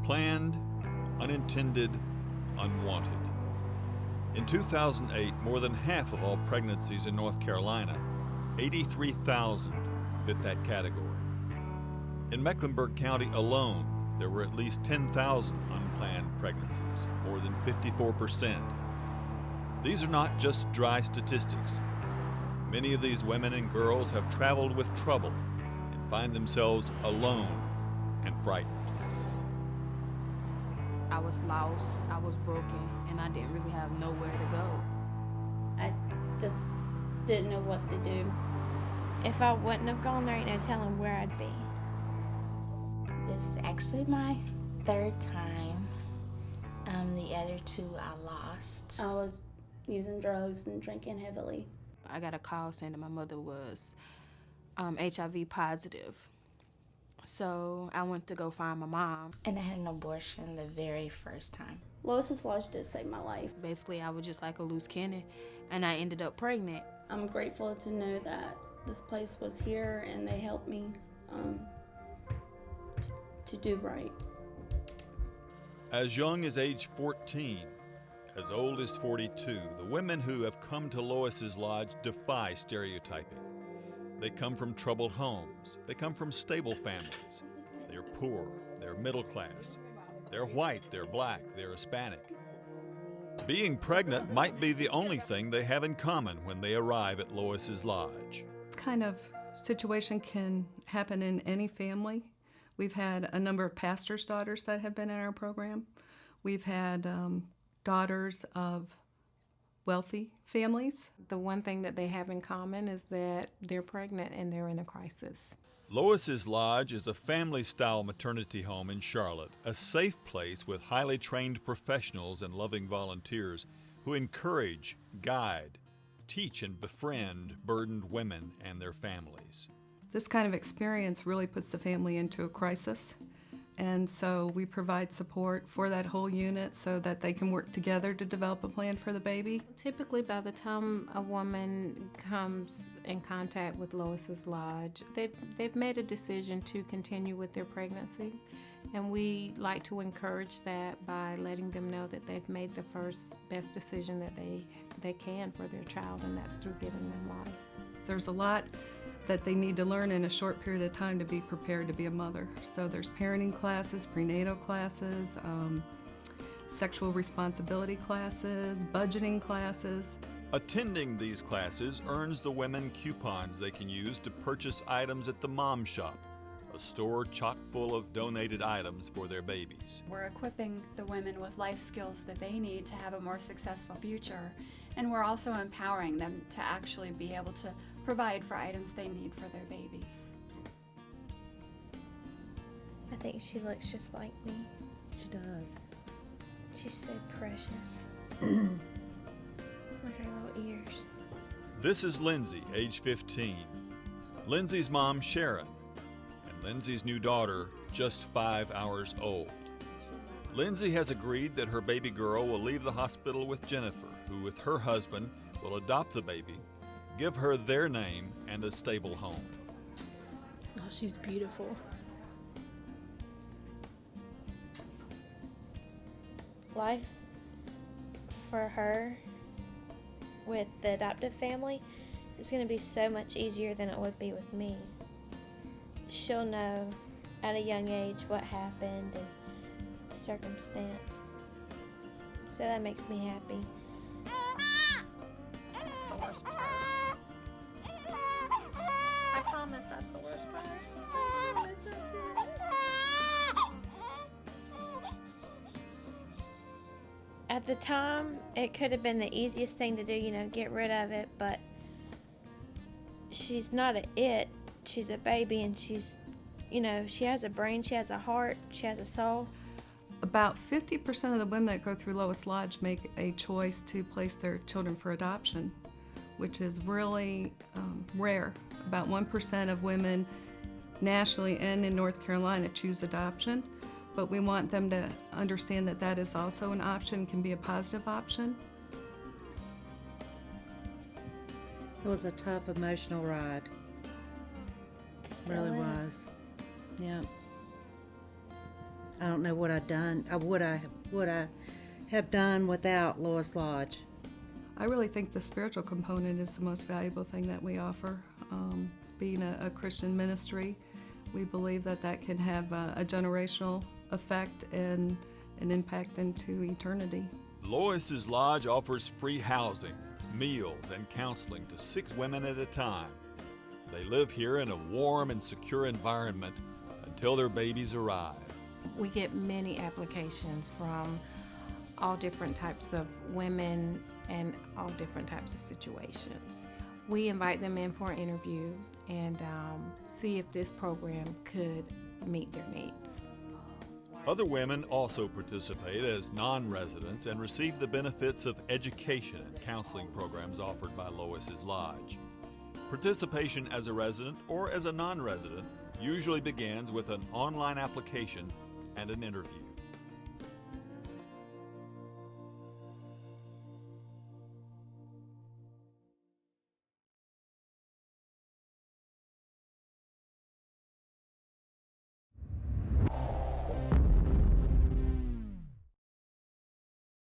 Planned, unintended, unwanted. In 2008, more than half of all pregnancies in North Carolina, 83,000, fit that category. In Mecklenburg County alone, there were at least 10,000 unplanned pregnancies, more than 54%. These are not just dry statistics. Many of these women and girls have traveled with trouble and find themselves alone and frightened. I was lost, I was broken, and I didn't really have nowhere to go. I just didn't know what to do. If I wouldn't have gone there, ain't no telling where I'd be. This is actually my third time. The other two I lost. I was using drugs and drinking heavily. I got a call saying that my mother was HIV positive. So I went to go find my mom. And I had an abortion the very first time. Lois's Lodge did save my life. Basically, I was just like a loose cannon, and I ended up pregnant. I'm grateful to know that this place was here and they helped me to do right. As young as age 14, as old as 42, the women who have come to Lois's Lodge defy stereotyping. They come from troubled homes. They come from stable families. They're poor. They're middle class. They're white. They're black. They're Hispanic. Being pregnant might be the only thing they have in common when they arrive at Lois's Lodge. This kind of situation can happen in any family. We've had a number of pastors' daughters that have been in our program. We've had daughters of wealthy families. The one thing that they have in common is that they're pregnant and they're in a crisis. Lois's Lodge is a family-style maternity home in Charlotte, a safe place with highly trained professionals and loving volunteers who encourage, guide, teach, and befriend burdened women and their families. This kind of experience really puts the family into a crisis, and so we provide support for that whole unit so that they can work together to develop a plan for the baby. Typically, by the time a woman comes in contact with Lois's Lodge, they've made a decision to continue with their pregnancy, and we like to encourage that by letting them know that they've made the first best decision that they can for their child, and that's through giving them life. There's a lot that they need to learn in a short period of time to be prepared to be a mother. So there's parenting classes, prenatal classes, sexual responsibility classes, budgeting classes. Attending these classes earns the women coupons they can use to purchase items at the Mom Shop, a store chock full of donated items for their babies. We're equipping the women with life skills that they need to have a more successful future, and we're also empowering them to actually be able to provide for items they need for their babies. I think she looks just like me. She does. She's so precious. Look at her little ears. This is Lindsay, age 15. Lindsay's mom, Sharon, and Lindsay's new daughter, just 5 hours old. Lindsay has agreed that her baby girl will leave the hospital with Jennifer, who with her husband will adopt the baby, give her their name, and a stable home. Oh, she's beautiful. Life for her with the adoptive family is going to be so much easier than it would be with me. She'll know at a young age what happened and the circumstance. So that makes me happy. I promise that's the worst part. At the time, it could have been the easiest thing to do, get rid of it, but she's not she's a baby, and she's, she has a brain, she has a heart, she has a soul. About 50% of the women that go through Lois Lodge make a choice to place their children for adoption, which is really rare. About 1% of women nationally and in North Carolina choose adoption, but we want them to understand that that is also an option, can be a positive option. It was a tough emotional ride. It really was. Yeah. I don't don't know what would I have done without Lois Lodge. I really think the spiritual component is the most valuable thing that we offer. Being a Christian ministry, we believe that can have a generational effect and an impact into eternity. Lois's Lodge offers free housing, meals, and counseling to 6 women at a time. They live here in a warm and secure environment until their babies arrive. We get many applications from all different types of women and all different types of situations. We invite them in for an interview and see if this program could meet their needs. Other women also participate as non-residents and receive the benefits of education and counseling programs offered by Lois's Lodge. Participation as a resident or as a non-resident usually begins with an online application and an interview.